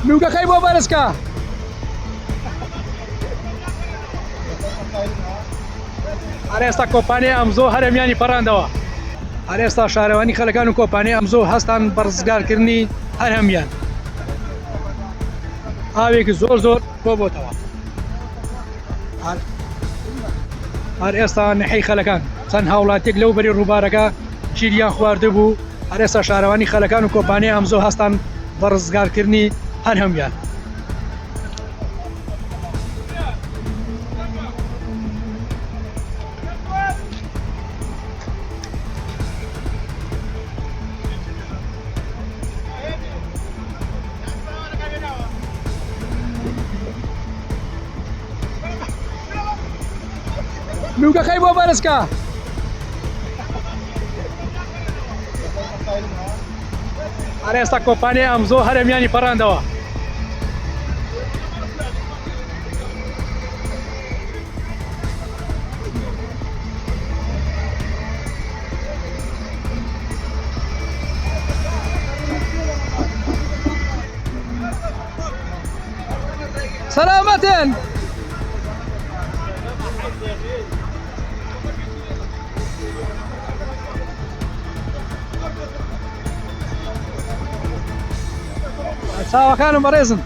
نوگەکەی بۆ بەرزکە. ئارێستا کۆمپانیای ئەمزۆ هەرێمیانی پەڕاندەوە. ئارێستا شارەوانی خەلەکان و کۆمپانیای ئەمزۆ هەستان بە ڕزگارکردنی هەرهەمیان. ئاوێکی زۆر زۆر بۆ بۆتەوە. هەر ئێستا نەحەی خەلەکان چەند هاوڵاتێک لەو بەری ڕووبارەکە گیریان خواردە بوو. هەر ئێستا شارەوانی خەلەکان و کۆمپانیای ئەمزۆ هەستان بە ڕزگارکردنی هەرهەمیان. نوگەکەی بۆ بەرزکە. ئارێستا کۆمپانیای ئەمزۆ هەرێمیانی پەڕاندەوە. سەلامەتن. چاوەکانم بەڕێزن.